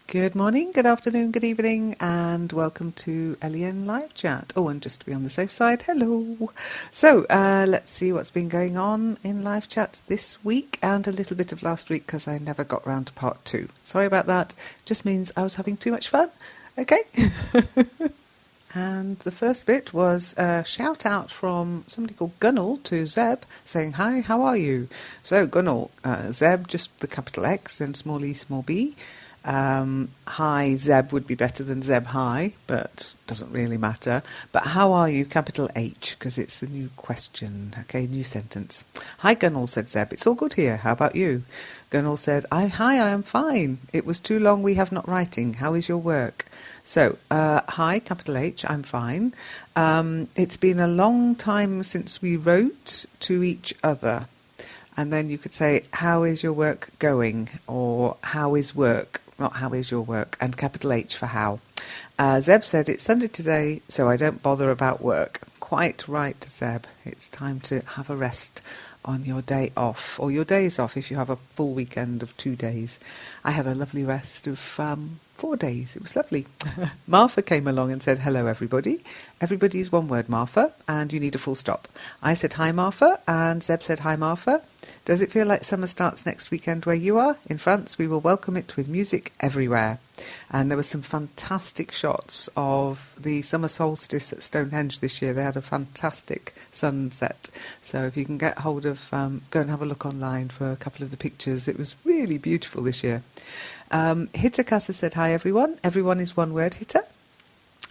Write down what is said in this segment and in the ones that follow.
Good morning, good afternoon, good evening, and welcome to LEN live chat. Oh, and just to be on the safe side, hello. So let's see what's been going on in live chat this week and a little bit of last week because I never got round to part 2. Sorry about that. Just means I was having too much fun. Okay. And the first bit was a shout out from somebody called Gunnel to Zeb saying, hi, how are you? So Gunnel, Zeb, just the capital X and small e, small b. Hi Zeb would be better than Zeb hi, but doesn't really matter. But how are you, capital H, because it's the new question. Okay, new sentence. Hi Gunnel, said Zeb. It's all good here. How about you? Gunnel said, hi, I am fine. It was too long we have not writing. How is your work? So, hi, capital H, I'm fine. It's been a long time since we wrote to each other. And then you could say, how is your work going? Or how is work? Not how is your work, and capital H for how. Zeb said, it's Sunday today, so I don't bother about work. Quite right, Zeb. It's time to have a rest on your day off, or your days off if you have a full weekend of 2 days. I had a lovely rest of 4 days. It was lovely. Martha came along and said, hello, everybody. Everybody's one word, Martha, and you need a full stop. I said, hi, Martha, and Zeb said, hi, Martha. Does it feel like summer starts next weekend where you are? In France, we will welcome it with music everywhere. And there were some fantastic shots of the summer solstice at Stonehenge this year. They had a fantastic sunset. So if you can get hold of, go and have a look online for a couple of the pictures. It was really beautiful this year. Hitta Casa said, hi everyone. Everyone is one word, Hitta.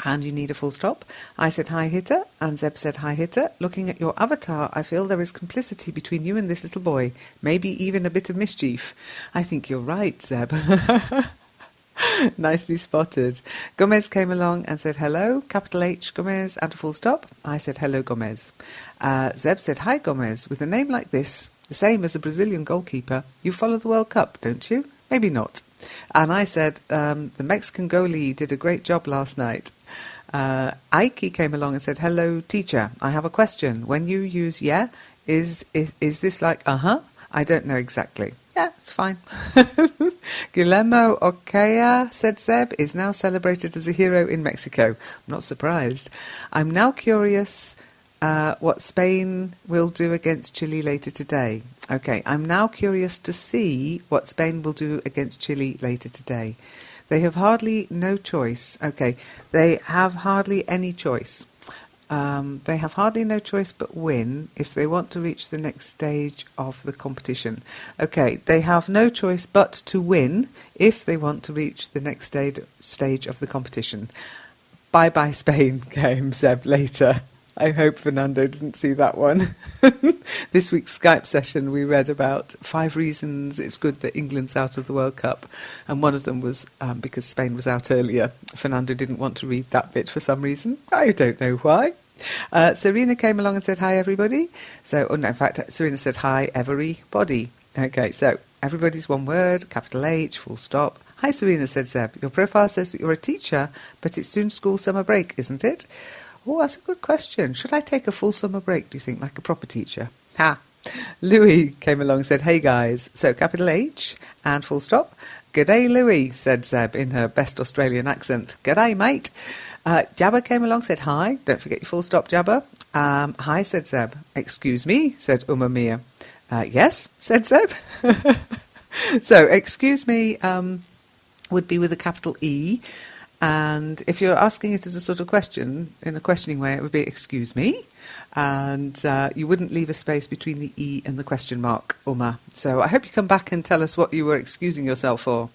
And you need a full stop. I said, hi, Hitta, and Zeb said, hi, Hitta. Looking at your avatar, I feel there is complicity between you and this little boy, maybe even a bit of mischief. I think you're right, Zeb. Nicely spotted. Gomez came along and said, hello, capital H, Gomez, and a full stop. I said, hello, Gomez. Zeb said, hi, Gomez. With a name like this, the same as a Brazilian goalkeeper, you follow the World Cup, don't you? Maybe not. And I said, the Mexican goalie did a great job last night. Aiki came along and said, hello, teacher. I have a question. When you use yeah, is this like uh-huh? I don't know exactly. Yeah, it's fine. Guillermo Oquea, said Zeb, is now celebrated as a hero in Mexico. I'm not surprised. I'm now curious what Spain will do against Chile later today. Okay, I'm now curious to see what Spain will do against Chile later today. They have hardly no choice. Okay, they have hardly any choice. They have hardly no choice but win if they want to reach the next stage of the competition. Okay, they have no choice but to win if they want to reach the next stage of the competition. Bye-bye Spain, came Zeb later. I hope Fernando didn't see that one. This week's Skype session we read about 5 reasons it's good that England's out of the World Cup, and one of them was because Spain was out earlier. Fernando didn't want to read that bit for some reason. I don't know why. Serena came along and said hi everybody. In fact Serena said hi everybody. Okay, so everybody's one word, capital H, full stop. Hi Serena, said Zeb. Your profile says that you're a teacher, but it's soon school summer break, isn't it? Oh, that's a good question. Should I take a full summer break, do you think, like a proper teacher? Ha! Louis came along and said, hey guys. So capital H and full stop. G'day Louis, said Zeb in her best Australian accent. G'day mate. Jabba came along and said hi. Don't forget your full stop, Jabba. Hi, said Zeb. Excuse me, said Mia. Yes, said Zeb. So excuse me would be with a capital E. And if you're asking it as a sort of question, in a questioning way, it would be, excuse me, and you wouldn't leave a space between the E and the question mark, Uma. So I hope you come back and tell us what you were excusing yourself for.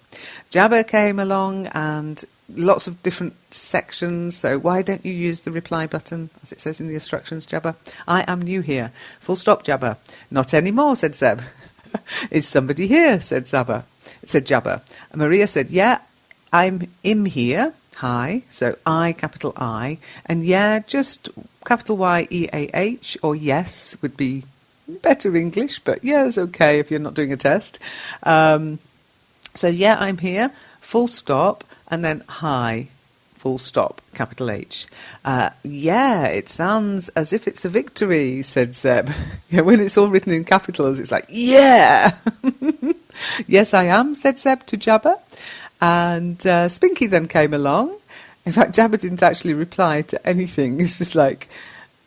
Jabba came along and lots of different sections, so why don't you use the reply button, as it says in the instructions, Jabba? I am new here. Full stop, Jabba. Not anymore, said Zeb. Is somebody here, said Jabba. Maria said, yeah, I'm here, hi, so I, capital I, and yeah, just capital Y-E-A-H, or yes would be better English, but yeah, it's okay if you're not doing a test. So yeah, I'm here, full stop, and then hi, full stop, capital H. Yeah, it sounds as if it's a victory, said Zeb. Yeah, when it's all written in capitals, it's like, yeah! Yes, I am, said Zeb to Jabba. And Spinky then came along. In fact, Jabba didn't actually reply to anything. It's just like,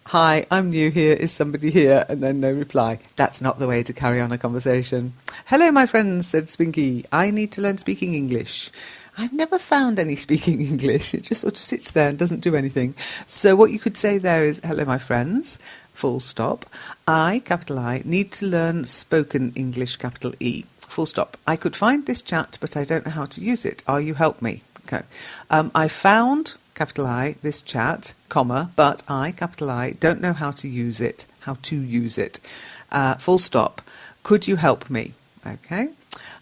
hi, I'm new here, is somebody here? And then no reply. That's not the way to carry on a conversation. Hello, my friends, said Spinky. I need to learn speaking English. I've never found any speaking English. It just sort of sits there and doesn't do anything. So what you could say there is, hello, my friends, full stop. I, capital I, need to learn spoken English, capital E, full stop. I could find this chat, but I don't know how to use it. Are you help me? Okay. I found, capital I, this chat, comma, but I, capital I, don't know how to use it. Full stop. Could you help me? Okay.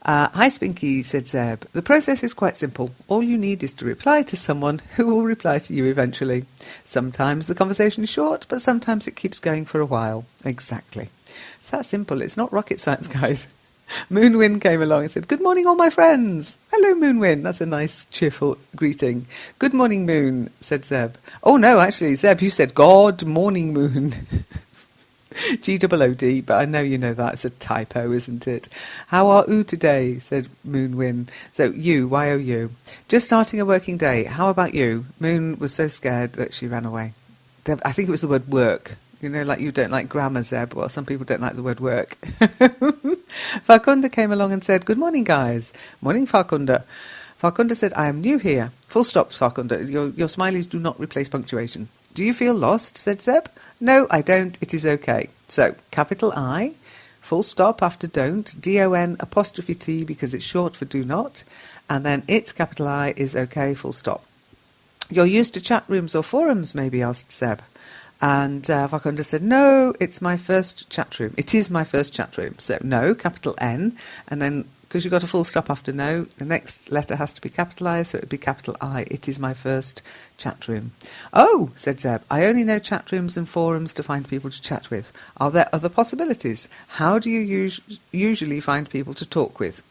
Hi, Spinky, said Zeb. The process is quite simple. All you need is to reply to someone who will reply to you eventually. Sometimes the conversation is short, but sometimes it keeps going for a while. Exactly. It's that simple. It's not rocket science, guys. Moonwind came along and said, good morning, all my friends. Hello, Moonwind. That's a nice, cheerful greeting. Good morning, Moon, said Zeb. Oh, no, actually, Zeb, you said, God morning, Moon. G-O-O-D, but I know you know that. It's a typo, isn't it? How are you today? Said Moonwind. So, you, Y-O-U. Just starting a working day. How about you? Moon was so scared that she ran away. I think it was the word work. You know, like you don't like grammar, Zeb. Well, some people don't like the word work. Farkunda came along and said, good morning, guys. Morning, Farkunda. Farkunda said, I am new here. Full stop, Farkunda. Your smileys do not replace punctuation. Do you feel lost? Said Zeb. No, I don't. It is okay. So, capital I, full stop after don't, D-O-N apostrophe T because it's short for do not, and then it, capital I, is okay, full stop. You're used to chat rooms or forums, maybe, asked Zeb. And Farkunda said, no, it's my first chat room. It is my first chat room. So, no, capital N, and then because you've got a full stop after no, the next letter has to be capitalised, so it would be capital I. It is my first chat room. Oh, said Zeb, I only know chat rooms and forums to find people to chat with. Are there other possibilities? How do you usually find people to talk with?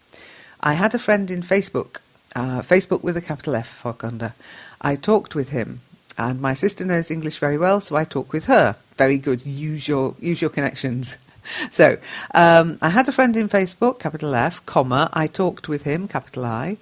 I had a friend in Facebook, Facebook with a capital F, Farkunda. I talked with him, and my sister knows English very well, so I talk with her. Very good. Use your connections. So, I had a friend in Facebook, capital F, comma, I talked with him, capital I,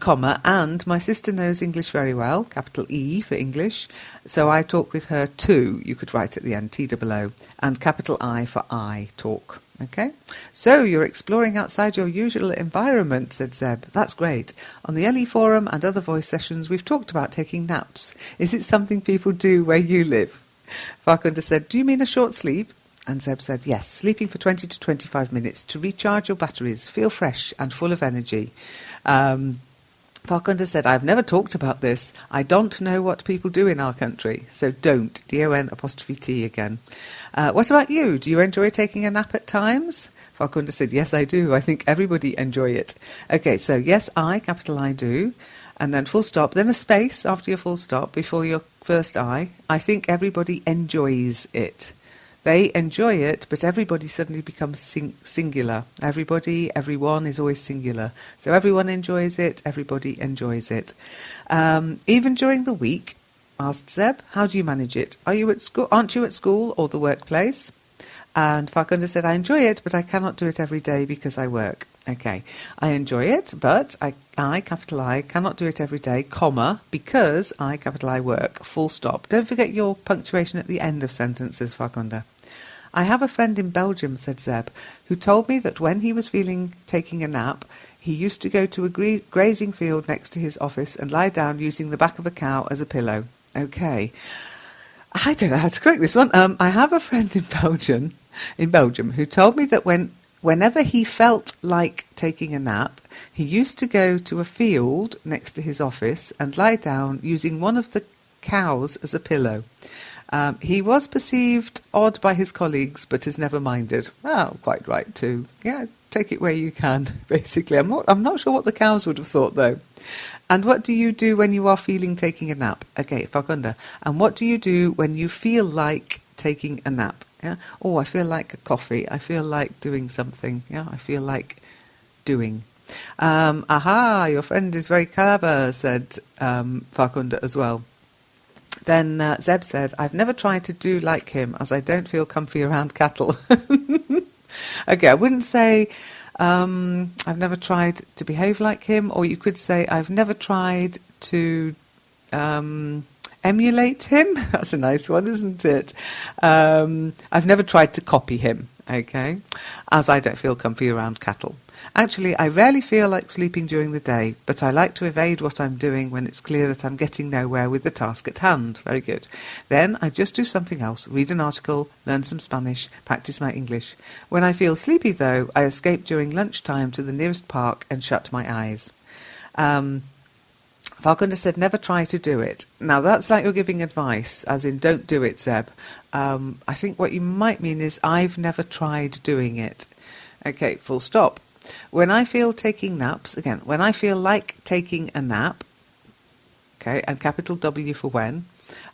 comma, and my sister knows English very well, capital E for English, so I talk with her too, you could write at the end, T-O-O, and capital I for I, talk. Okay, so you're exploring outside your usual environment, said Zeb. That's great. On the LE forum and other voice sessions, we've talked about taking naps. Is it something people do where you live? Farkunda said, do you mean a short sleep? And Zeb said, yes, sleeping for 20 to 25 minutes to recharge your batteries, feel fresh and full of energy. Farkunda said, I've never talked about this. I don't know what people do in our country. So don't, D-O-N apostrophe T again. What about you? Do you enjoy taking a nap at times? Farkunda said, yes, I do. I think everybody enjoy it. Okay, so yes, I, capital I do. And then full stop, then a space after your full stop before your first I. I think everybody enjoys it. They enjoy it, but everybody suddenly becomes singular. Everybody, everyone is always singular. So everyone enjoys it, everybody enjoys it. Even during the week, asked Zeb, how do you manage it? Are you at school? Aren't you at school or the workplace? And Farkunda said, I enjoy it, but I cannot do it every day because I work. Okay, I enjoy it, but I, capital I, cannot do it every day, comma, because I, capital I, work, full stop. Don't forget your punctuation at the end of sentences, Farkunda. I have a friend in Belgium, said Zeb, who told me that when he was feeling taking a nap, he used to go to a grazing field next to his office and lie down using the back of a cow as a pillow. Okay. I don't know how to correct this one. I have a friend in Belgium who told me that whenever he felt like taking a nap, he used to go to a field next to his office and lie down using one of the cows as a pillow. He was perceived odd by his colleagues, but has never minded. Oh, quite right too. Yeah, take it where you can, basically. I'm not sure what the cows would have thought, though. And what do you do when you are feeling taking a nap? Okay, Farkunda. And what do you do when you feel like taking a nap? Yeah. Oh, I feel like a coffee. I feel like doing something. Yeah, I feel like doing. Aha, your friend is very clever, said Farkunda as well. Then Zeb said, I've never tried to do like him as I don't feel comfy around cattle. Okay, I wouldn't say I've never tried to behave like him, or you could say I've never tried to emulate him. That's a nice one, isn't it? I've never tried to copy him, okay, as I don't feel comfy around cattle. Actually, I rarely feel like sleeping during the day, but I like to evade what I'm doing when it's clear that I'm getting nowhere with the task at hand. Very good. Then I just do something else, read an article, learn some Spanish, practice my English. When I feel sleepy, though, I escape during lunchtime to the nearest park and shut my eyes. Farquhar said, never try to do it. Now, that's like you're giving advice, as in, don't do it, Zeb. I think what you might mean is, I've never tried doing it. Okay, full stop. When I feel taking naps, again, when I feel like taking a nap, okay, and capital W for when,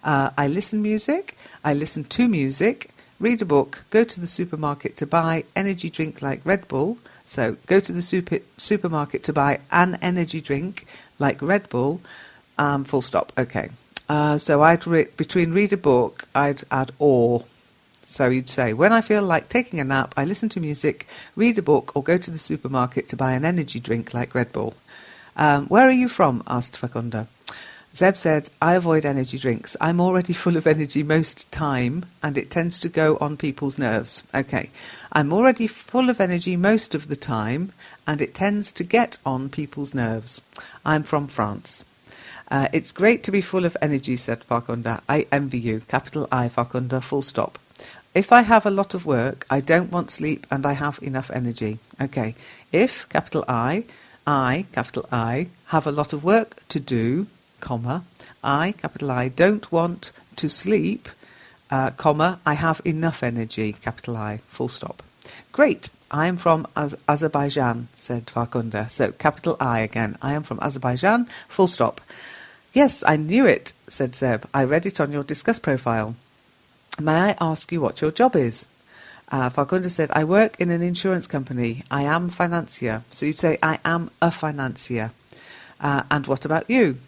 I listen to music, read a book, go to the supermarket to buy energy drink like Red Bull. So go to the supermarket to buy an energy drink like Red Bull, full stop. Okay. So between read a book, I'd add or. So you'd say, when I feel like taking a nap, I listen to music, read a book, or go to the supermarket to buy an energy drink like Red Bull. Where are you from? Asked Farquhar. Zeb said, I avoid energy drinks. I'm already full of energy most time, and it tends to go on people's nerves. Okay, I'm already full of energy most of the time, and it tends to get on people's nerves. I'm from France. It's great to be full of energy, said Farquhar. I envy you. Capital I, Farquhar, full stop. If I have a lot of work, I don't want sleep and I have enough energy. Okay, if, capital I, capital I, have a lot of work to do, comma, I, capital I, don't want to sleep, comma, I have enough energy, capital I, full stop. Great, I am from Azerbaijan, said Farquhar. So, capital I again, I am from Azerbaijan, full stop. Yes, I knew it, said Zeb. I read it on your Discuss profile. May I ask you what your job is? Farquhar said, I work in an insurance company. I am financier. So you'd say, I am a financier. And what about you?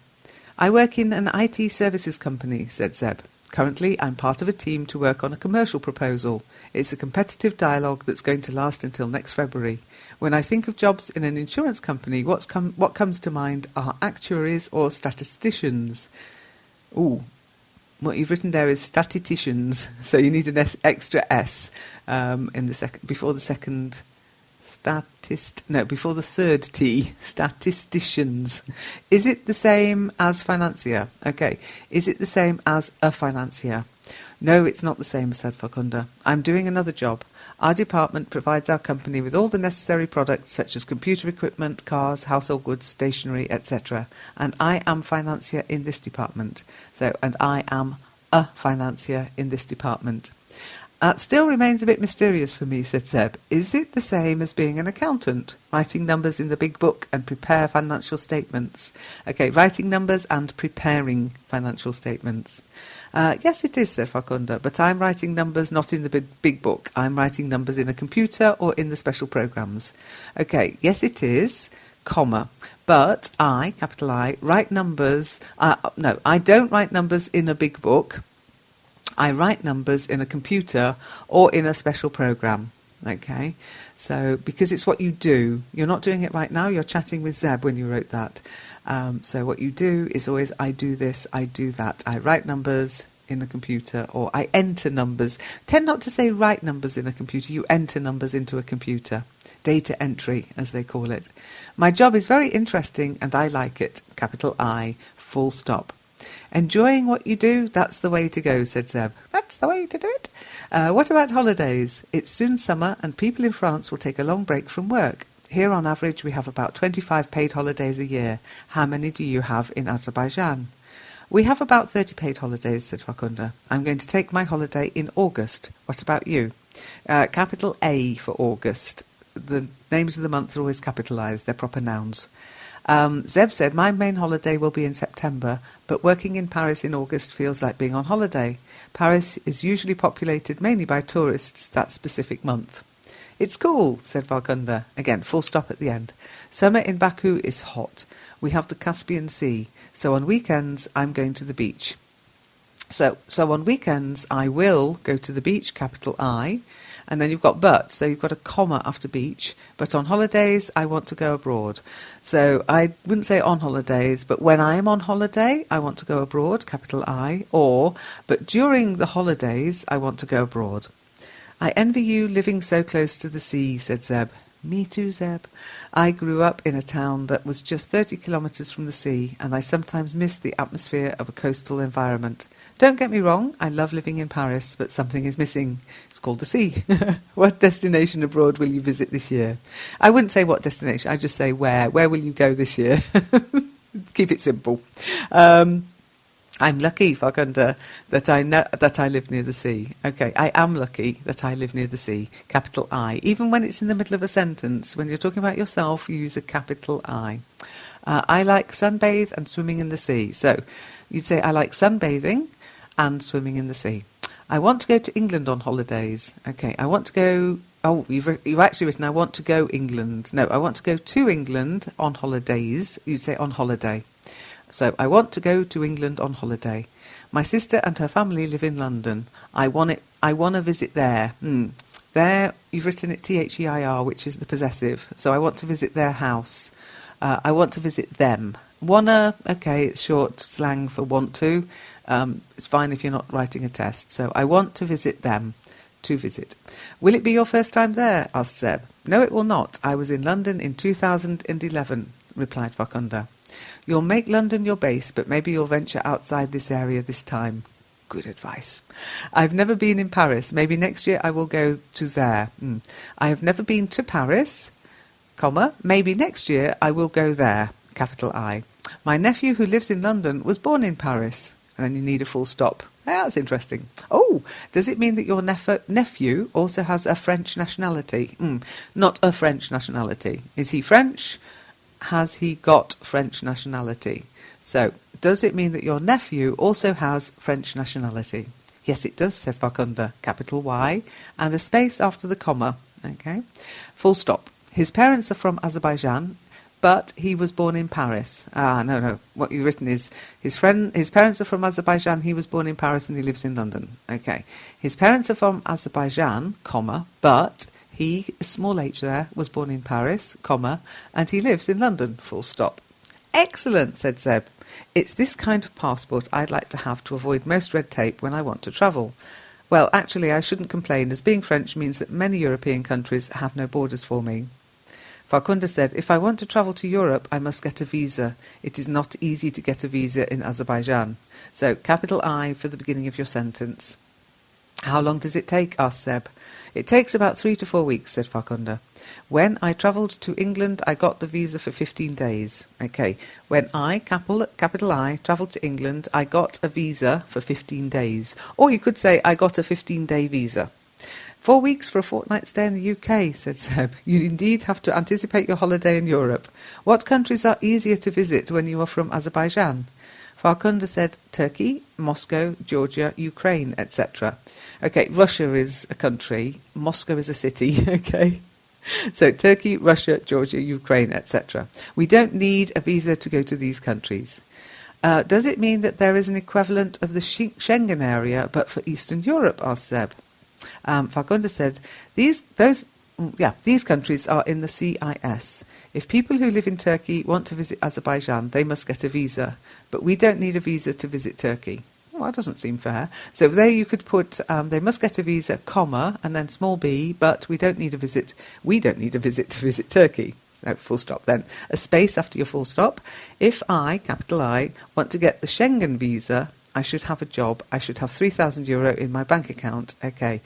I work in an IT services company, said Zeb. Currently, I'm part of a team to work on a commercial proposal. It's a competitive dialogue that's going to last until next February. When I think of jobs in an insurance company, what comes to mind are actuaries or statisticians. Ooh. What you've written there is statisticians, so you need an extra S in the before the third T. Statisticians. Is it the same as financier? Okay. Is it the same as a financier? No, it's not the same, said Farquhar. I'm doing another job. Our department provides our company with all the necessary products such as computer equipment, cars, household goods, stationery, etc. And I am financier in this department. And I am a financier in this department. Still remains a bit mysterious for me, said Zeb. Is it the same as being an accountant? Writing numbers in the big book and prepare financial statements. Okay, writing numbers and preparing financial statements. Yes, it is, said Farquhar, but I'm writing numbers not in the big book. I'm writing numbers in a computer or in the special programs. Okay, yes, it is, comma, but I, capital I, write numbers... no, I don't write numbers in a big book. I write numbers in a computer or in a special program. Okay, so because it's what you do. You're not doing it right now. You're chatting with Zeb when you wrote that. So what you do is always, I do this, I do that. I write numbers in the computer, or I enter numbers. Tend not to say write numbers in a computer. You enter numbers into a computer. Data entry, as they call it. My job is very interesting and I like it. Capital I, full stop. Enjoying what you do, that's the way to go, said Zeb. That's the way to do it. What about holidays? It's soon summer and people in France will take a long break from work. Here on average we have about 25 paid holidays a year. How many do you have in Azerbaijan? We have about 30 paid holidays, said Farquhar. I'm going to take my holiday in August. What about you? Capital A for August. The names of the months are always capitalised. They're proper nouns. Zeb said, my main holiday will be in September, but working in Paris in August feels like being on holiday. Paris is usually populated mainly by tourists that specific month. It's cool, said Farquhar. Again, full stop at the end. Summer in Baku is hot. We have the Caspian Sea, so on weekends I'm going to the beach. So on weekends I will go to the beach, capital I, And then you've got but, so you've got a comma after beach. But on holidays, I want to go abroad. So I wouldn't say on holidays, but when I am on holiday, I want to go abroad, capital I, or, but during the holidays, I want to go abroad. I envy you living so close to the sea, said Zeb. Me too, Zeb. I grew up in a town that was just 30 kilometres from the sea, and I sometimes miss the atmosphere of a coastal environment. Don't get me wrong, I love living in Paris, but something is missing. It's called the sea. What destination abroad will you visit this year? I wouldn't say what destination, I'd just say where. Where will you go this year? Keep it simple. I'm lucky, Farkunda, that I live near the sea. Okay, I am lucky that I live near the sea, capital I. Even when it's in the middle of a sentence, when you're talking about yourself, you use a capital I. I like sunbathe and swimming in the sea. So you'd say I like sunbathing and swimming in the sea. I want to go to England on holidays. Okay, I want to go... Oh, you've actually written I want to go England. No, I want to go to England on holidays. You'd say on holiday. So, I want to go to England on holiday. My sister and her family live in London. I want to visit there. There, you've written it THEIR, which is the possessive. So, I want to visit their house. I want to visit them. Wanna, okay, it's short slang for want to. It's fine if you're not writing a test. So, I want to visit them. To visit. Will it be your first time there? Asked Zeb. No, it will not. I was in London in 2011, replied Farkunda. You'll make London your base, but maybe you'll venture outside this area this time. Good advice. I've never been in Paris. Maybe next year I will go to there. I have never been to Paris, comma. Maybe next year I will go there, capital I. My nephew who lives in London was born in Paris. And then you need a full stop. That's interesting. Oh, does it mean that your nephew also has a French nationality? Not a French nationality. Is he French? Has he got French nationality? So, does it mean that your nephew also has French nationality? Yes, it does, said Farkunda, capital Y, and a space after the comma. Okay, full stop. His parents are from Azerbaijan, but he was born in Paris. No. What you've written is his parents are from Azerbaijan, he was born in Paris and he lives in London. Okay, his parents are from Azerbaijan, comma, but... He, small h there, was born in Paris, comma, and he lives in London, full stop. Excellent, said Zeb. It's this kind of passport I'd like to have to avoid most red tape when I want to travel. Well, actually, I shouldn't complain, as being French means that many European countries have no borders for me. Farkunda said, if I want to travel to Europe, I must get a visa. It is not easy to get a visa in Azerbaijan. So, capital I for the beginning of your sentence. How long does it take? Asked Zeb. It takes about 3 to 4 weeks, said Farkunda. When I travelled to England, I got the visa for 15 days. Okay, when I, capital I, travelled to England, I got a visa for 15 days. Or you could say I got a 15-day visa. 4 weeks for a fortnight stay in the UK, said Zeb. You indeed have to anticipate your holiday in Europe. What countries are easier to visit when you are from Azerbaijan? Farkunda said Turkey, Moscow, Georgia, Ukraine, etc. Okay, Russia is a country, Moscow is a city, okay? So Turkey, Russia, Georgia, Ukraine, etc. We don't need a visa to go to these countries. Does it mean that there is an equivalent of the Schengen area, but for Eastern Europe, asked Zeb. Farkunda said, these countries are in the CIS. If people who live in Turkey want to visit Azerbaijan, they must get a visa. But we don't need a visa to visit Turkey. Well, that doesn't seem fair. So there you could put, they must get a visa, comma, and then small b, but we don't need a visit to visit Turkey. So full stop then. A space after your full stop. If I, capital I, want to get the Schengen visa, I should have a job. I should have €3,000 in my bank account. Okay.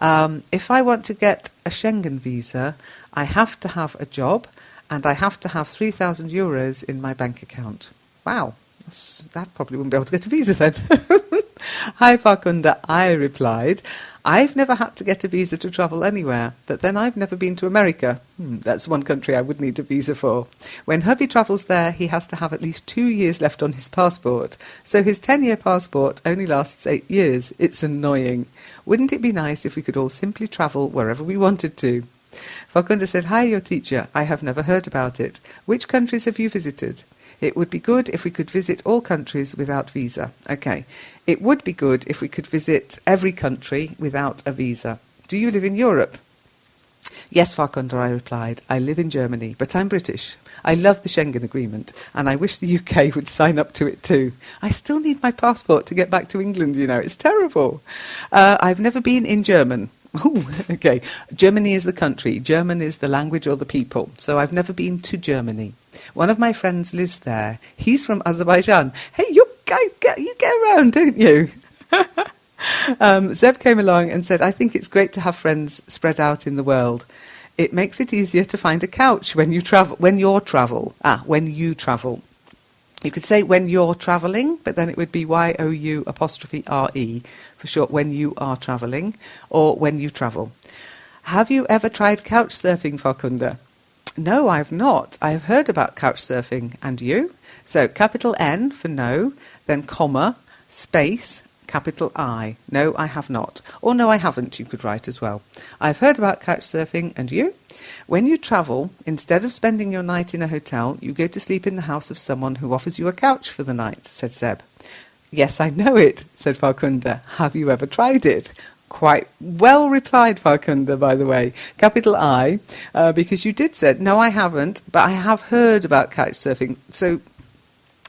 If I want to get a Schengen visa, I have to have a job and I have to have €3,000 in my bank account. Wow. That probably wouldn't be able to get a visa then. Hi Farkunda, I replied, I've never had to get a visa to travel anywhere, but then I've never been to America. That's one country I would need a visa for. When hubby travels there, he has to have at least 2 years left on his passport, so his 10-year passport only lasts 8 years. It's annoying. Wouldn't it be nice if we could all simply travel wherever we wanted to? Farkunda said, Hi, your teacher. I have never heard about it. Which countries have you visited? It would be good if we could visit all countries without visa. Okay. It would be good if we could visit every country without a visa. Do you live in Europe? Yes, Farquhar, I replied. I live in Germany, but I'm British. I love the Schengen Agreement, and I wish the UK would sign up to it too. I still need my passport to get back to England, you know. It's terrible. I've never been in German. Ooh, okay. Germany is the country. German is the language or the people. So I've never been to Germany. One of my friends lives there. He's from Azerbaijan. Hey, you get around, don't you? Zeb came along and said, I think it's great to have friends spread out in the world. It makes it easier to find a couch when you travel. When you travel. You could say when you're travelling, but then it would be YOU''RE for short, when you are travelling, or when you travel. Have you ever tried couch surfing, Farquhar? No, I've not. I've heard about couch surfing. And you? So capital N for no, then comma, space, capital I. No, I have not. Or no, I haven't, you could write as well. I've heard about couch surfing. And you? When you travel, instead of spending your night in a hotel, you go to sleep in the house of someone who offers you a couch for the night, said Zeb. Yes, I know it, said Farquhar. Have you ever tried it? Quite well replied, Farquhar, by the way. Capital I, because you did say, no, I haven't, but I have heard about couch surfing. So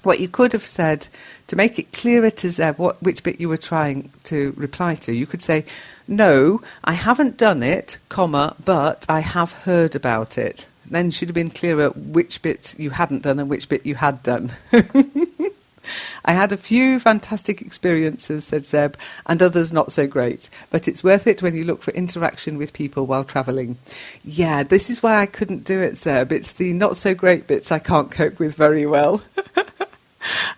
what you could have said, to make it clearer to Zeb which bit you were trying to reply to, you could say, no, I haven't done it, comma, but I have heard about it. Then should have been clearer which bit you hadn't done and which bit you had done. I had a few fantastic experiences, said Zeb, and others not so great, but it's worth it when you look for interaction with people while travelling. Yeah, this is why I couldn't do it, Zeb. It's the not so great bits I can't cope with very well.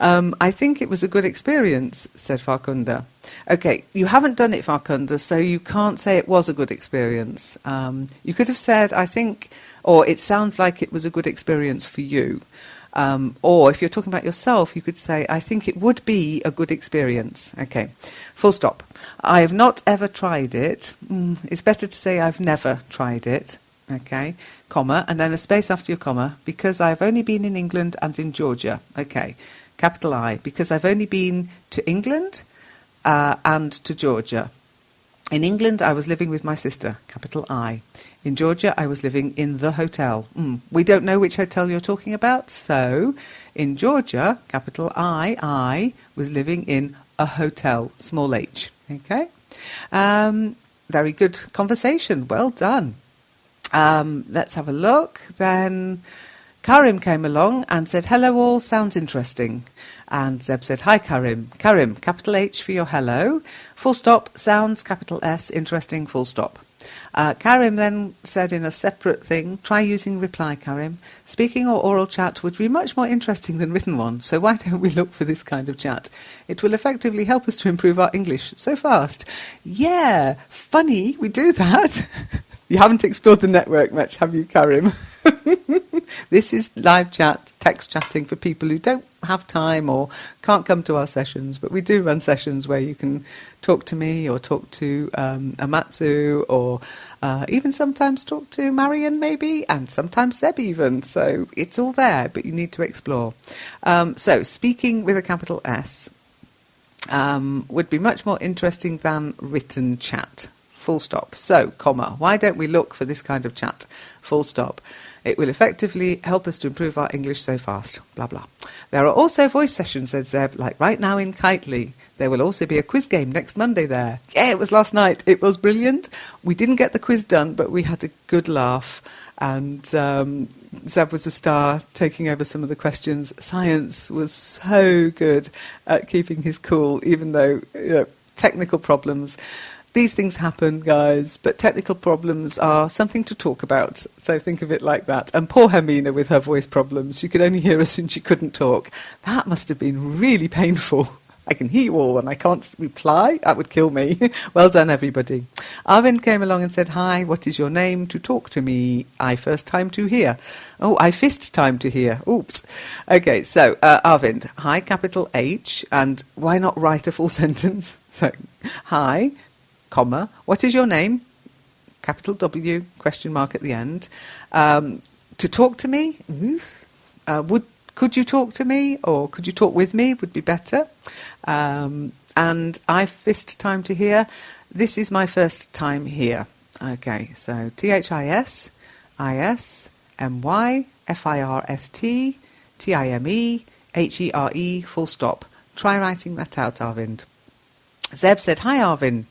I think it was a good experience, said Farquhar. Okay, you haven't done it, Farquhar, so you can't say it was a good experience. You could have said, I think, or it sounds like it was a good experience for you. Or if you're talking about yourself, you could say, I think it would be a good experience. Okay, full stop. I have not ever tried it. It's better to say I've never tried it. Okay, comma, and then a space after your comma, because I've only been in England and in Georgia. Okay, capital I, because I've only been to England and to Georgia. In England, I was living with my sister, capital I. In Georgia, I was living in the hotel. We don't know which hotel you're talking about, so in Georgia, capital I was living in a hotel, small h. Okay, very good conversation. Well done. Let's have a look. Then Karim came along and said, hello all, sounds interesting. And Zeb said, hi Karim. Karim, capital H for your hello. Full stop, sounds, capital S, interesting, full stop. Karim then said in a separate thing, try using reply, Karim. Speaking or oral chat would be much more interesting than written one, so why don't we look for this kind of chat? It will effectively help us to improve our English so fast. Yeah, funny, we do that. You haven't explored the network much, have you, Karim? This is live chat, text chatting for people who don't have time or can't come to our sessions, but we do run sessions where you can talk to me or talk to Amatsu or even sometimes talk to Marion maybe, and sometimes Seb even. So it's all there, but you need to explore. So speaking with a capital S would be much more interesting than written chat. Full stop. So, comma, why don't we look for this kind of chat? Full stop. It will effectively help us to improve our English so fast. Blah, blah. There are also voice sessions, said Zeb, like right now in Kitely. There will also be a quiz game next Monday there. Yeah, it was last night. It was brilliant. We didn't get the quiz done, but we had a good laugh. And Zeb was a star, taking over some of the questions. Science was so good at keeping his cool, even though, technical problems. These things happen, guys, but technical problems are something to talk about. So think of it like that. And poor Hermina with her voice problems. You could only hear us and she couldn't talk. That must have been really painful. I can hear you all and I can't reply. That would kill me. Well done, everybody. Arvind came along and said, hi, what is your name? To talk to me. I first time to hear. Oh, I fist time to hear. Oops. Okay, so Arvind, hi, capital H. And why not write a full sentence? So, hi, comma, what is your name? Capital W, question mark at the end. To talk to me? Could you talk to me? Or could you talk with me? Would be better. And I fist time to hear. This is my first time here. Okay, so THISISMYFIRST full stop. Try writing that out, Arvind. Zeb said, "Hi, Arvind."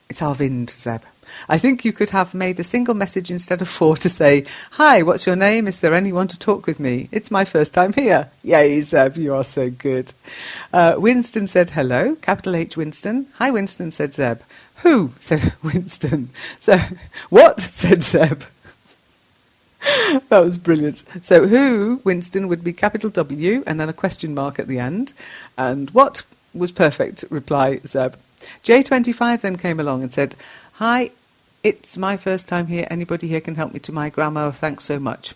It's Arvind, Zeb. "I think you could have made a single message instead of 4 to say, 'Hi, what's your name? Is there anyone to talk with me? It's my first time here.'" Yay, Zeb, you are so good. Winston said, "Hello," capital H Winston. "Hi, Winston," said Zeb. "Who?" said Winston. "So, what?" said Zeb. That was brilliant. So who, Winston, would be capital W and then a question mark at the end. And what was perfect, reply Zeb. J25 then came along and said, "Hi, it's my first time here. Anybody here can help me to my grammar? Thanks so much."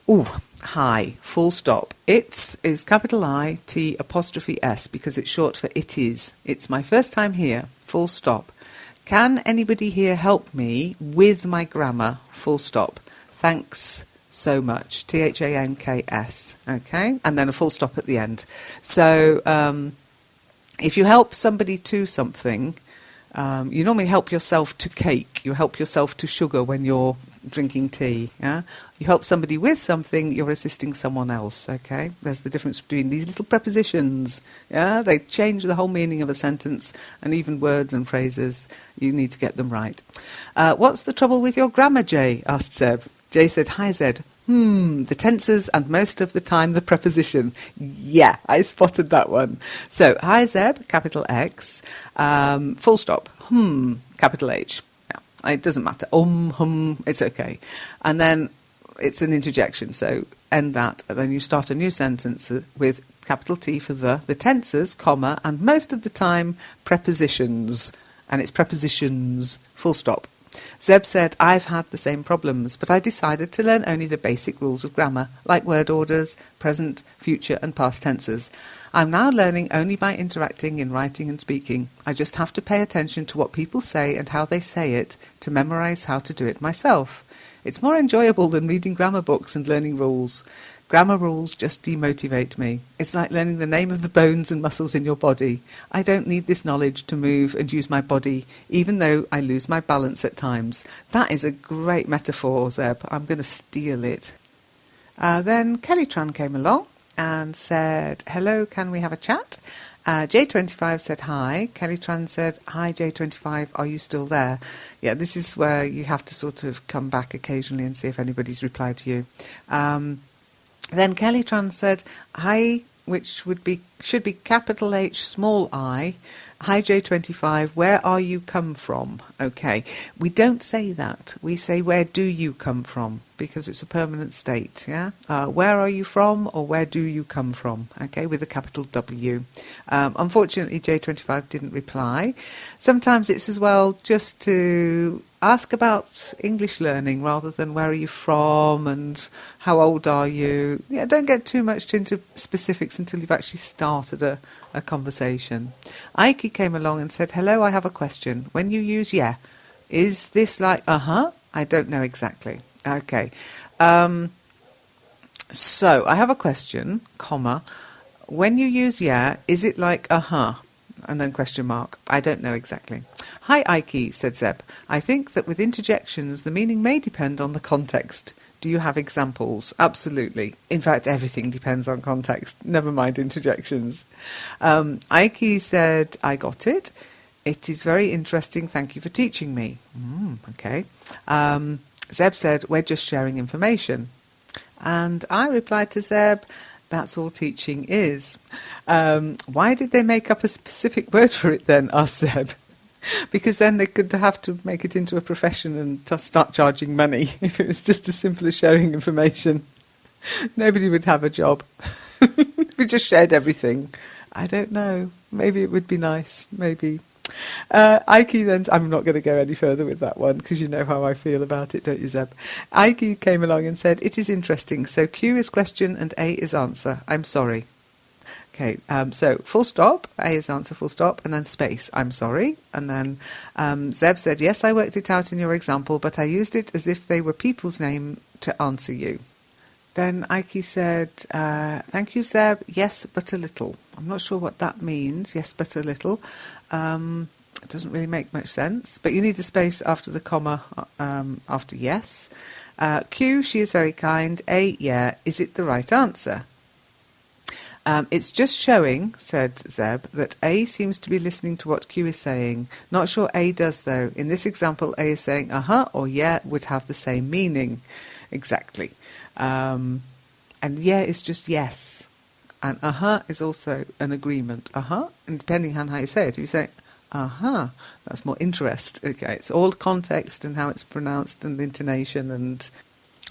Ooh, hi, full stop. It's is capital I, T, apostrophe S, because it's short for it is. It's my first time here, full stop. Can anybody here help me with my grammar? Full stop. Thanks so much. THANKS. Okay, and then a full stop at the end. So if you help somebody to something, you normally help yourself to cake. You help yourself to sugar when you're drinking tea. Yeah, you help somebody with something, you're assisting someone else. Okay, there's the difference between these little prepositions. Yeah, they change the whole meaning of a sentence, and even words and phrases. You need to get them right. What's the trouble with your grammar, Jay? Asked Zeb. Jay said, "Hi, Zed. The tenses and most of the time the preposition." Yeah, I spotted that one. So, hi, Zeb, capital X, full stop, capital H. Yeah, it doesn't matter. It's okay. And then it's an interjection, so end that, and then you start a new sentence with capital T for the tenses, comma, and most of the time prepositions, and it's prepositions, full stop. Zeb said, "I've had the same problems, but I decided to learn only the basic rules of grammar, like word orders, present, future and past tenses. I'm now learning only by interacting in writing and speaking. I just have to pay attention to what people say and how they say it to memorise how to do it myself. It's more enjoyable than reading grammar books and learning rules. Grammar rules just demotivate me. It's like learning the name of the bones and muscles in your body. I don't need this knowledge to move and use my body, even though I lose my balance at times." That is a great metaphor, Zeb. I'm going to steal it. Then Kelly Tran came along and said, "Hello, can we have a chat?" J25 said hi. Kelly Tran said, "Hi, J25, are you still there?" Yeah, this is where you have to sort of come back occasionally and see if anybody's replied to you. Then Kelly Tran said, "Hi," which should be capital H, small I. "Hi, J25, where are you come from?" Okay, we don't say that. We say, "Where do you come from?" because it's a permanent state, yeah? Where are you from, or where do you come from? Okay, with a capital W. Unfortunately, J25 didn't reply. Sometimes it's as well just to ask about English learning rather than where are you from and how old are you. Yeah, don't get too much into specifics until you've actually started a conversation. Ike came along and said, "Hello, I have a question. When you use yeah, is this like uh-huh? I don't know exactly." Okay. So I have a question, comma. When you use yeah, is it like uh-huh? And then question mark. I don't know exactly. "Hi, Ike," said Zeb. "I think that with interjections, the meaning may depend on the context. Do you have examples?" Absolutely. In fact, everything depends on context. Never mind interjections. Ike said, "I got it. It is very interesting. Thank you for teaching me." Okay. Zeb said, "We're just sharing information." And I replied to Zeb, "That's all teaching is." "Why did they make up a specific word for it then?" asked Zeb. "Because then they could have to make it into a profession and start charging money. If it was just as simple as sharing information, nobody would have a job. We just shared everything. I don't know. Maybe it would be nice. Maybe." Ike then, I'm not going to go any further with that one because you know how I feel about it, don't you, Zeb? Ike came along and said, "It is interesting. So Q is question and A is answer. I'm sorry." Okay, so full stop, A is answer, full stop, and then space, "I'm sorry." And then Zeb said, "Yes, I worked it out in your example, but I used it as if they were people's name to answer you." Then Ike said, "Thank you, Zeb. Yes, but a little." I'm not sure what that means, yes, but a little. It doesn't really make much sense, but you need a space after the comma after yes. Q, she is very kind. A, yeah, is it the right answer? It's just showing, said Zeb, that A seems to be listening to what Q is saying. Not sure A does, though. In this example, A is saying uh-huh or yeah would have the same meaning. Exactly. And yeah is just yes. And uh-huh is also an agreement. Uh-huh. And depending on how you say it, if you say uh-huh, that's more interest. Okay, it's all context and how it's pronounced and intonation, and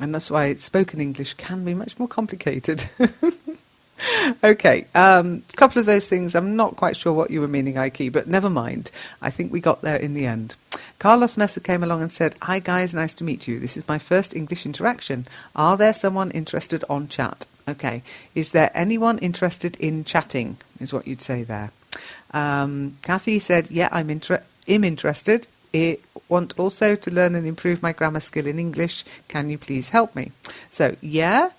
that's why spoken English can be much more complicated. Okay, a couple of those things, I'm not quite sure what you were meaning, Ike, but never mind. I think we got there in the end. Carlos Messer came along and said, "Hi guys, nice to meet you. This is my first English interaction. Are there someone interested on chat?" Okay, is there anyone interested in chatting, is what you'd say there. Kathy said, "Yeah, I'm interested. I want also to learn and improve my grammar skill in English. Can you please help me?" So, yeah,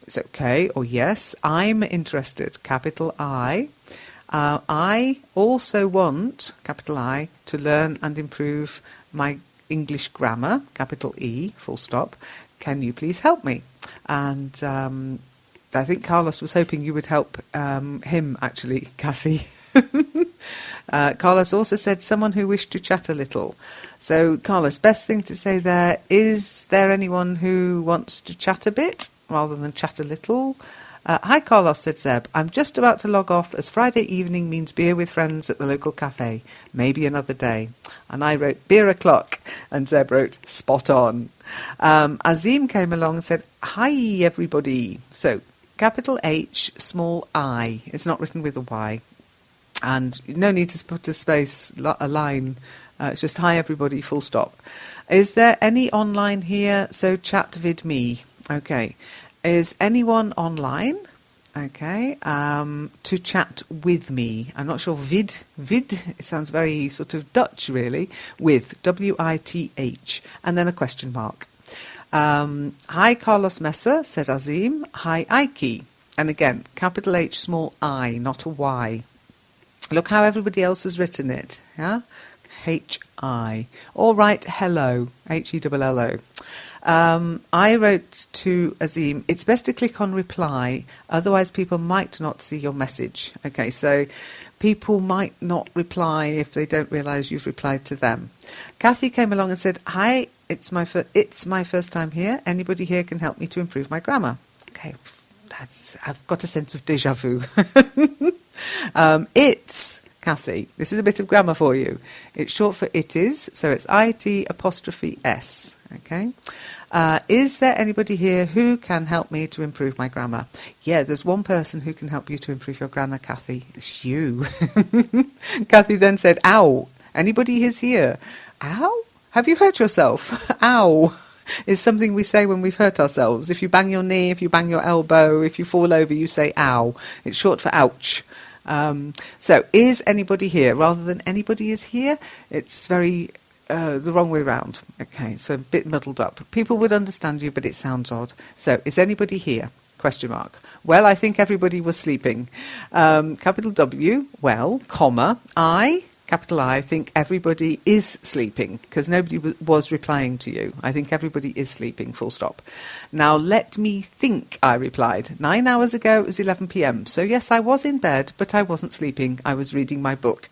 it's okay, or yes, I'm interested, capital I. I also want, capital I, to learn and improve my English grammar, capital E, full stop. Can you please help me? And I think Carlos was hoping you would help him, actually, Cassie. Carlos also said someone who wished to chat a little. So, Carlos, best thing to say there, is there anyone who wants to chat a bit rather than chat a little? Hi, Carlos, said Zeb. I'm just about to log off as Friday evening means beer with friends at the local cafe. Maybe another day. And I wrote beer o'clock, and Zeb wrote spot on. Azim came along and said, "Hi, everybody." So, capital H, small I. It's not written with a Y. And no need to put a space, a line. It's just hi everybody, full stop. Is there any online here? So chat vid me. Okay. Is anyone online? Okay. To chat with me. I'm not sure. Vid. It sounds very sort of Dutch, really. With. W-I-T-H. And then a question mark. Hi, Carlos Messer, said Azim. Hi, Ike. And again, capital H, small I, not a Y. Look how everybody else has written it, yeah? H-I. Or write hello, H-E-L-L-O. I wrote to Azim, it's best to click on reply, otherwise people might not see your message. Okay, so people might not reply if they don't realise you've replied to them. Kathy came along and said, "Hi, it's my first time here. Anybody here can help me to improve my grammar." Okay, I've got a sense of déjà vu. It's, Cassie, this is a bit of grammar for you. It's short for it is, so it's IT''S, okay? Is there anybody here who can help me to improve my grammar? Yeah, there's one person who can help you to improve your grammar, Kathy. It's you. Kathy then said, "Ow, anybody is here?" Ow? Have you hurt yourself? Ow is something we say when we've hurt ourselves. If you bang your knee, if you bang your elbow, if you fall over, you say ow. It's short for ouch. So, is anybody here? Rather than anybody is here, it's very the wrong way round. Okay, so a bit muddled up. People would understand you, but it sounds odd. So, is anybody here? Question mark. Well, I think everybody was sleeping. Capital W, well, comma, I, capital I, think everybody is sleeping, because nobody was replying to you. I think everybody is sleeping, full stop. Now, let me think, I replied. 9 hours ago it was 11 p.m. So yes, I was in bed, but I wasn't sleeping. I was reading my book.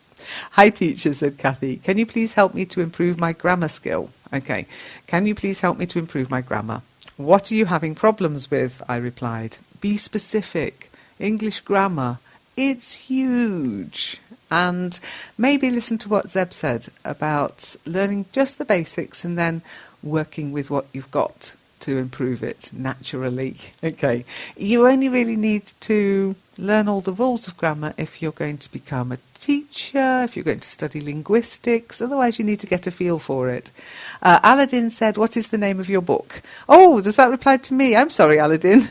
Hi, teacher, said Kathy. Can you please help me to improve my grammar skill? Okay. Can you please help me to improve my grammar? What are you having problems with? I replied. Be specific. English grammar. It's huge. And maybe listen to what Zeb said about learning just the basics and then working with what you've got to improve it naturally. Okay, you only really need to learn all the rules of grammar if you're going to become a teacher, if you're going to study linguistics, otherwise you need to get a feel for it. Aladdin said, "What is the name of your book?" Oh, does that reply to me? I'm sorry, Aladdin.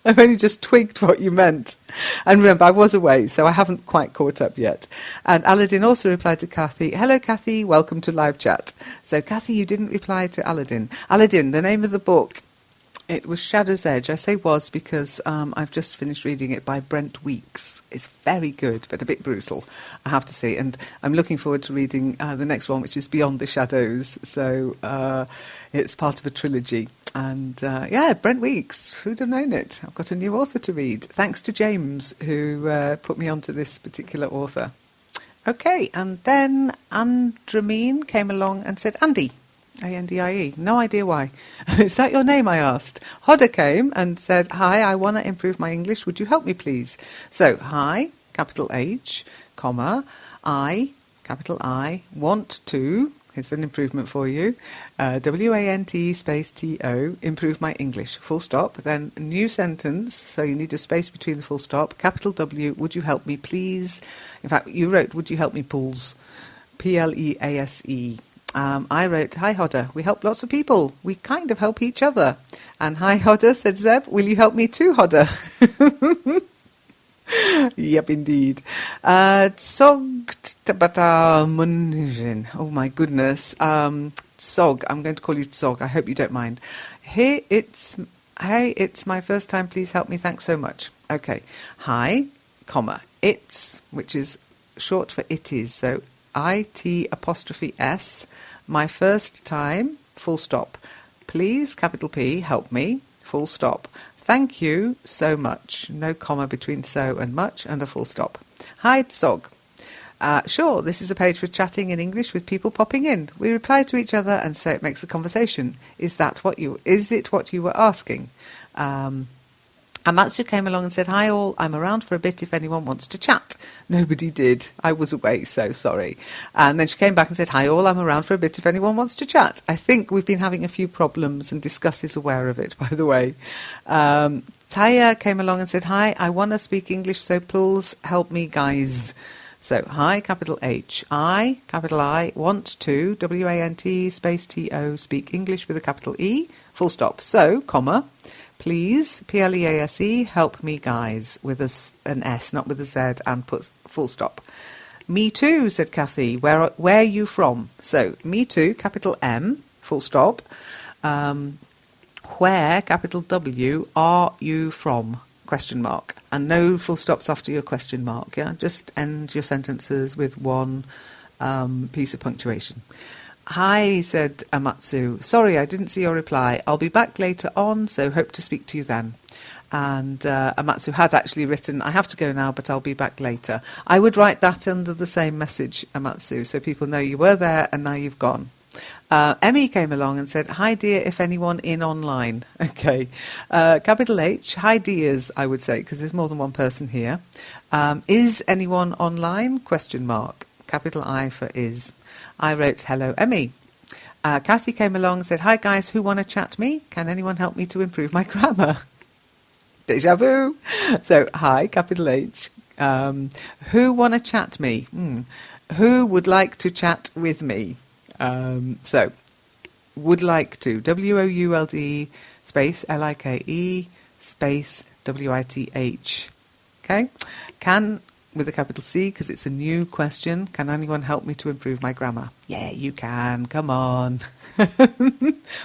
I've only just twigged what you meant. And remember, I was away, so I haven't quite caught up yet. And Aladdin also replied to Kathy, "Hello, Kathy, welcome to live chat." So, Kathy, you didn't reply to Aladdin. Aladdin, the name of the book It was Shadow's Edge. I say was because I've just finished reading it by Brent Weeks. It's very good, but a bit brutal, I have to say. And I'm looking forward to reading the next one, which is Beyond the Shadows. So it's part of a trilogy. And yeah, Brent Weeks, who'd have known it? I've got a new author to read. Thanks to James, who put me onto this particular author. Okay, and then Andramine came along and said, Andy. Andie. No idea why. Is that your name? I asked. Hodder came and said, hi, I want to improve my English. Would you help me, please? So, hi, capital H, comma, I, capital I, want to, here's an improvement for you, W-A-N-T space T-O, improve my English, full stop. Then a new sentence, so you need a space between the full stop, capital W, would you help me, please? In fact, you wrote, would you help me, Pools? P-L-E-A-S-E. I wrote, hi Hodder, we help lots of people. We kind of help each other. And hi Hodder, said Zeb, will you help me too, Hodder? Yep, indeed. Oh my goodness. Sog, I'm going to call you Sog. I hope you don't mind. Hey, it's my first time. Please help me. Thanks so much. Okay. Hi, comma, it's, which is short for it is. So IT apostrophe S, my first time, full stop. Please, capital P, help me, full stop. Thank you so much. No comma between so and much, and a full stop. Hi, Tsog. Sure, this is a page for chatting in English with people popping in. We reply to each other and so it makes a conversation. Is it what you were asking? Amatsu came along and said, hi all, I'm around for a bit if anyone wants to chat. Nobody did. I was away, so sorry. And then she came back and said, hi all, I'm around for a bit if anyone wants to chat. I think we've been having a few problems and Discuss is aware of it, by the way. Taya came along and said, hi, I want to speak English, so please help me, guys. So, hi, capital H, I, capital I, want to, W-A-N-T, space T-O, speak English with a capital E, full stop. So, comma, please, P-L-E-A-S-E, help me guys, with an S, not with a Z, and put full stop. Me too, said Kathy. Where are you from? So, me too, capital M, full stop. Where, capital W, are you from? Question mark. And no full stops after your question mark, yeah? Just end your sentences with one piece of punctuation. Hi, said Amatsu. Sorry, I didn't see your reply. I'll be back later on, so hope to speak to you then. And Amatsu had actually written, I have to go now, but I'll be back later. I would write that under the same message, Amatsu, so people know you were there and now you've gone. Emmy came along and said, hi dear, if anyone in online. Okay. Capital H, hi dears, I would say, because there's more than one person here. Is anyone online? Question mark. Capital I for is. I wrote, hello, Emmy. Kathy came along and said, hi guys, who want to chat me? Can anyone help me to improve my grammar? Deja vu. So, hi, capital H. Who want to chat me? Who would like to chat with me? So, would like to, W-O-U-L-D space L-I-K-E space W-I-T-H. Okay? Can, with a capital C, because it's a new question, can anyone help me to improve my grammar? Yeah, you can. Come on.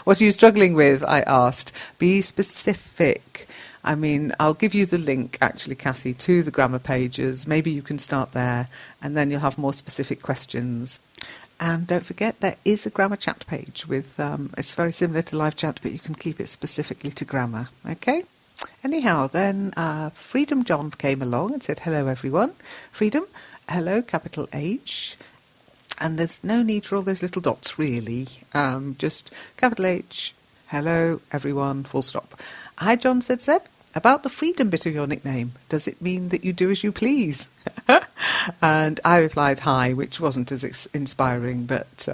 What are you struggling with? I asked. Be specific. I mean, I'll give you the link, actually, Kathy, to the grammar pages. Maybe you can start there, and then you'll have more specific questions. And don't forget, there is a grammar chat page with, it's very similar to live chat, but you can keep it specifically to grammar, okay? Anyhow, then Freedom John came along and said, hello everyone. Freedom, hello, capital H. And there's no need for all those little dots, really. Just capital H, hello everyone, full stop. Hi John, said Zeb. About the freedom bit of your nickname, does it mean that you do as you please? And I replied, hi, which wasn't as inspiring, but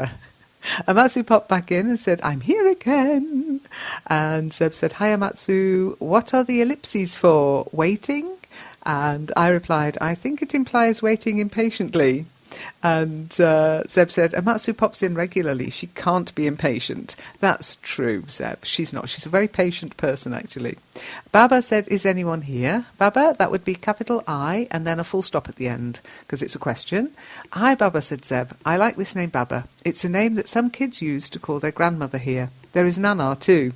Amatsu popped back in and said, I'm here again. And Zeb said, hi Amatsu, what are the ellipses for? Waiting? And I replied, I think it implies waiting impatiently. And Zeb said, Amatsu pops in regularly. She can't be impatient. That's true, Zeb. She's not. She's a very patient person, actually. Baba said, is anyone here? Baba, that would be capital I and then a full stop at the end, because it's a question. Hi, Baba, said Zeb. I like this name, Baba. It's a name that some kids use to call their grandmother here. There is Nana, too.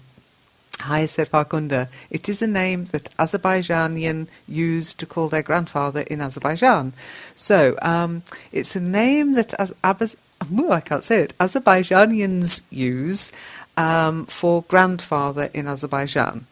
Hi, said Farkunda. It is a name that Azerbaijanian used to call their grandfather in Azerbaijan. So, it's a name that I can't say it. Azerbaijanians use for grandfather in Azerbaijan.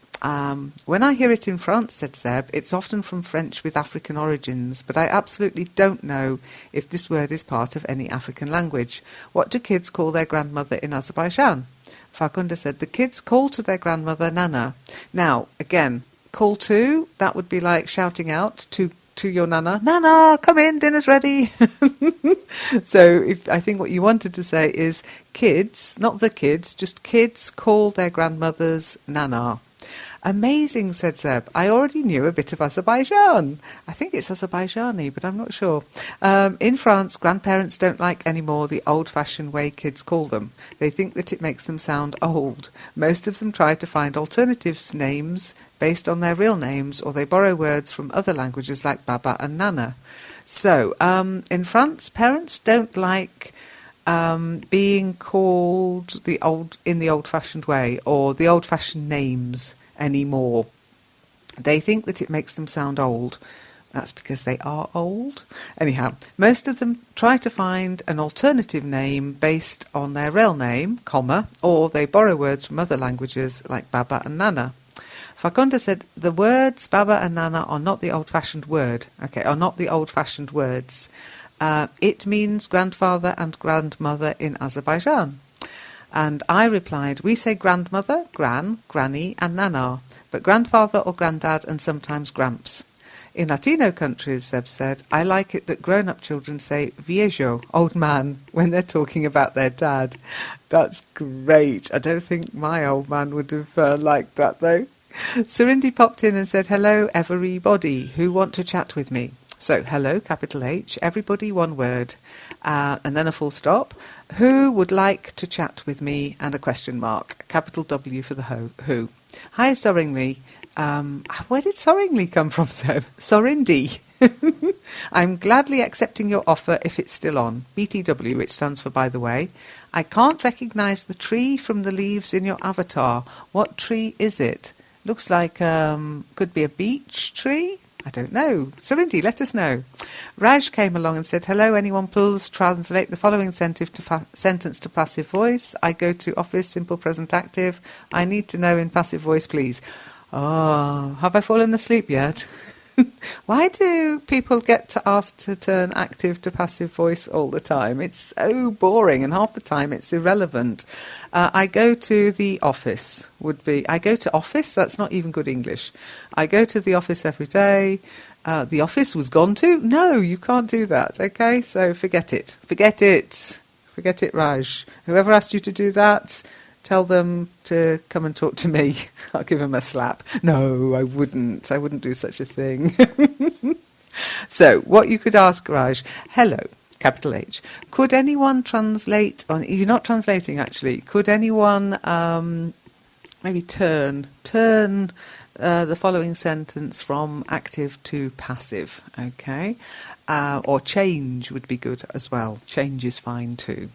When I hear it in France, said Zeb, it's often from French with African origins, but I absolutely don't know if this word is part of any African language. What do kids call their grandmother in Azerbaijan? Farkunda said, the kids call to their grandmother Nana. Now, again, call to, that would be like shouting out to your Nana, Nana, come in, dinner's ready. So I think what you wanted to say is kids, not the kids, just kids call their grandmothers Nana. Amazing, said Zeb. I already knew a bit of Azerbaijan. I think it's Azerbaijani, but I'm not sure. In France, grandparents don't like anymore the old-fashioned way kids call them. They think that it makes them sound old. Most of them try to find alternative names based on their real names, or they borrow words from other languages like Baba and Nana. So, in France, parents don't like being called in the old-fashioned way, or the old-fashioned names anymore. They think that it makes them sound old. That's because they are old. Anyhow, most of them try to find an alternative name based on their real name, comma, or they borrow words from other languages like Baba and Nana. Farkunda said the words Baba and Nana are not the old-fashioned word. Are not the old-fashioned words. It means grandfather and grandmother in Azerbaijan. And I replied, we say grandmother, gran, granny and nana, but grandfather or granddad and sometimes gramps. In Latino countries, Zeb said, I like it that grown-up children say viejo, old man, when they're talking about their dad. That's great. I don't think my old man would have liked that, though. Surindi popped in and said, hello, everybody, who want to chat with me? So, hello, capital H, everybody, one word, and then a full stop. Who would like to chat with me? And a question mark, capital W for the who. Hi, Sorringly. Where did Sorringly come from, Seb? Sorindi. I'm gladly accepting your offer if it's still on. BTW, which stands for by the way. I can't recognise the tree from the leaves in your avatar. What tree is it? Looks like, could be a beech tree? I don't know. Surindi, let us know. Raj came along and said, hello, anyone please translate the following sentence to passive voice. I go to office, simple present active. I need to know in passive voice, please. Oh, have I fallen asleep yet? Why do people get asked to turn active to passive voice all the time? It's so boring, and half the time it's irrelevant. I go to the office would be, I go to office, that's not even good English. I go to the office every day. The office was gone to? No, you can't do that, okay? So forget it. Forget it. Forget it, Raj. Whoever asked you to do that, tell them to come and talk to me. I'll give them a slap. No, I wouldn't. I wouldn't do such a thing. So, what you could ask Raj, hello, capital H. Could anyone translate, you're not translating actually, could anyone maybe turn the following sentence from active to passive, okay? Or change would be good as well. Change is fine too.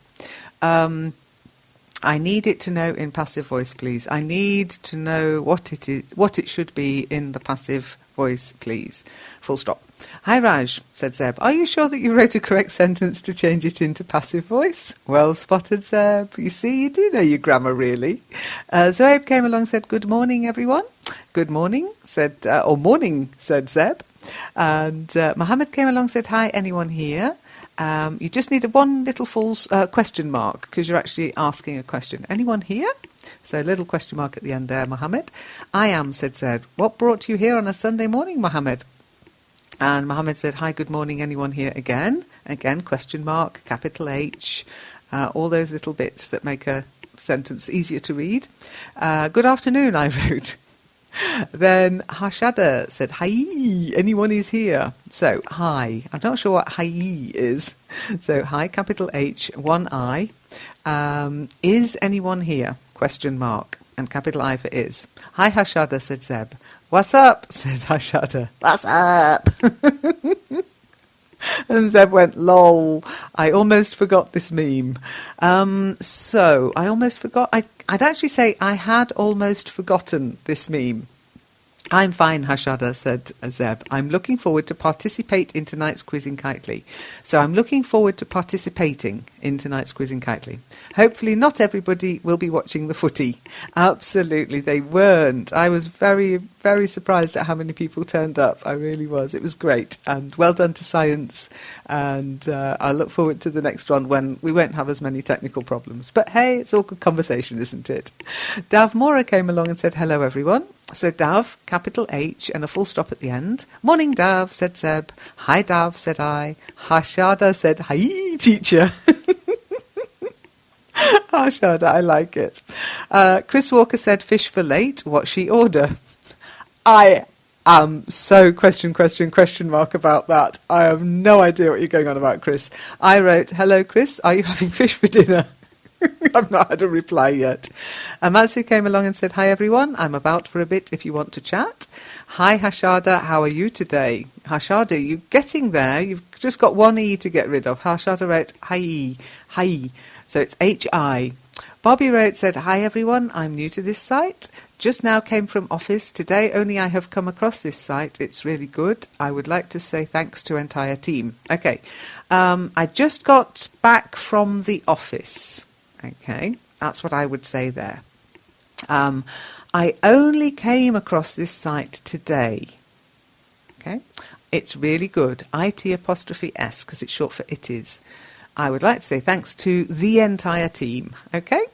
I need it to know in passive voice, please. I need to know what it is, what it should be in the passive voice, please. Full stop. Hi, Raj, said Zeb. Are you sure that you wrote a correct sentence to change it into passive voice? Well spotted, Zeb. You see, you do know your grammar, really. Zoeb came along and said, good morning, everyone. Good morning, said, or morning, said Zeb. And Mohammed came along and said, hi, anyone here? You just need one little full question mark because you're actually asking a question. Anyone here? So a little question mark at the end there, Mohammed. I am, said Zed. What brought you here on a Sunday morning, Mohammed? And Mohammed said, hi, good morning, anyone here again? Again, question mark, capital H, all those little bits that make a sentence easier to read. Good afternoon, I wrote. Then Hashada said, hi, anyone is here? So, hi. I'm not sure what hi is. So, hi, capital H, one I. Is anyone here? Question mark. And capital I for is. Hi, Hashada, said Zeb. What's up? Said Hashada. What's up? And Zeb went, lol. I almost forgot this meme. So I almost forgot. I'd actually say I had almost forgotten this meme. I'm fine, Hashada, said Zeb. I'm looking forward to participate in tonight's quiz in Kitely. So I'm looking forward to participating in tonight's quiz in Kitely. Hopefully not everybody will be watching the footy. Absolutely, they weren't. I was very, very surprised at how many people turned up. I really was. It was great. And well done to Science. And I look forward to the next one when we won't have as many technical problems. But hey, it's all good conversation, isn't it? Dav Mora came along and said, hello, everyone. So Dav, capital H and a full stop at the end. Morning, Dav, said Zeb. Hi, Dav, said I. Hashada said, hi, teacher. Hashada, I like it. Chris Walker said, fish for late. What's she order? I am so question mark about that. I have no idea what you're going on about, Chris. I wrote, hello, Chris, are you having fish for dinner? I've not had a reply yet. Amasu came along and said, hi everyone, I'm about for a bit if you want to chat. Hi Hashada, how are you today? Hashada, you're getting there. You've just got one E to get rid of. Hashada wrote, hi. So it's H-I. Bobby wrote, said, hi everyone, I'm new to this site. Just now came from office. Today only I have come across this site. It's really good. I would like to say thanks to entire team. Okay, I just got back from the office. Okay, that's what I would say there. I only came across this site today. Okay, it's really good. IT''S because it's short for it is. I would like to say thanks to the entire team. Okay,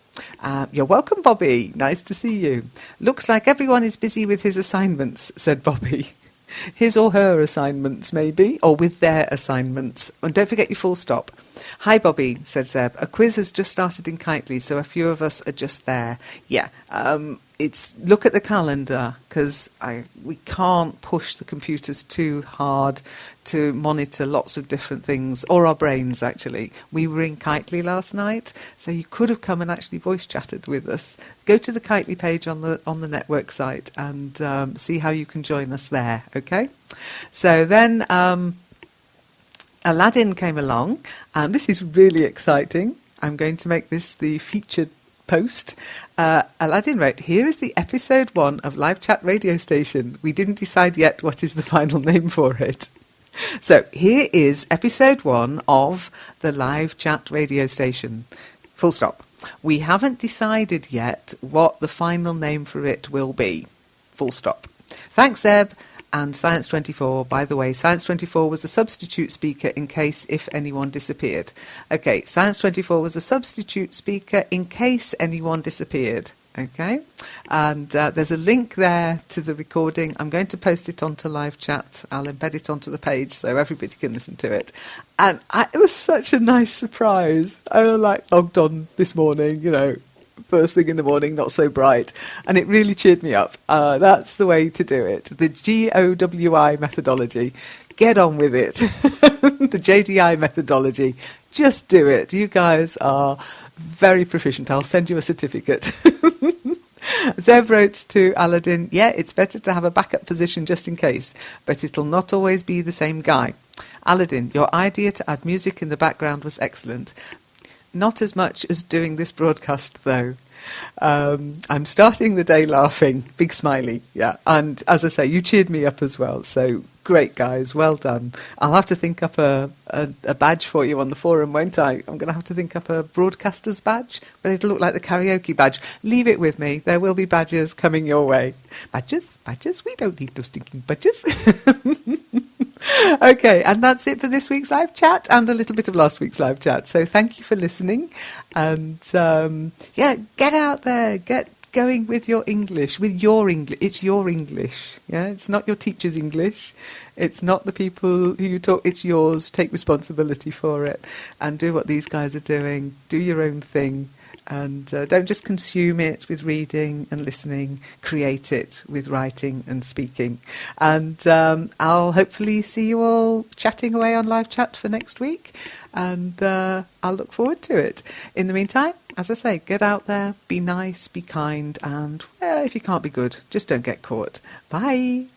you're welcome, Bobby. Nice to see you. Looks like everyone is busy with his assignments, said Bobby. His or her assignments, maybe, or with their assignments. And don't forget your full stop. Hi, Bobby, said Zeb. A quiz has just started in Kitely, so a few of us are just there. Yeah, it's look at the calendar, because we can't push the computers too hard to monitor lots of different things, or our brains, actually. We were in Kitely last night, so you could have come and actually voice chatted with us. Go to the Kitely page on the network site and see how you can join us there, okay? So then Aladdin came along, and this is really exciting. I'm going to make this the featured post. Aladdin wrote, here is the episode 1 of Live Chat Radio Station. We didn't decide yet what is the final name for it. So here is episode 1 of the Live Chat Radio Station. Full stop. We haven't decided yet what the final name for it will be. Full stop. Thanks, Zeb. And Science24, by the way, Science24 was a substitute speaker in case if anyone disappeared. Okay, Science24 was a substitute speaker in case anyone disappeared. Okay, and there's a link there to the recording. I'm going to post it onto live chat. I'll embed it onto the page so everybody can listen to it. And it was such a nice surprise. I logged on this morning, first thing in the morning, not so bright, and it really cheered me up. That's the way to do it. The GOWI methodology. Get on with it. The JDI methodology. Just do it. You guys are very proficient. I'll send you a certificate. Zeb wrote to Aladdin, yeah, it's better to have a backup position just in case, but it'll not always be the same guy. Aladdin, your idea to add music in the background was excellent. Not as much as doing this broadcast, though. I'm starting the day laughing. Big smiley, yeah. And as I say, you cheered me up as well. So great, guys. Well done. I'll have to think up a badge for you on the forum, won't I? I'm going to have to think up a broadcaster's badge, but it'll look like the karaoke badge. Leave it with me. There will be badges coming your way. Badges? We don't need no stinking badges. Okay, and that's it for this week's live chat and a little bit of last week's live chat. So thank you for listening, and get out there, get going with your English, It's your English, yeah. It's not your teacher's English. It's not the people who you talk. It's yours. Take responsibility for it, and do what these guys are doing. Do your own thing. And don't just consume it with reading and listening, create it with writing and speaking. And I'll hopefully see you all chatting away on live chat for next week, and I'll look forward to it. In the meantime, as I say, get out there, be nice, be kind, and if you can't be good, just don't get caught. Bye.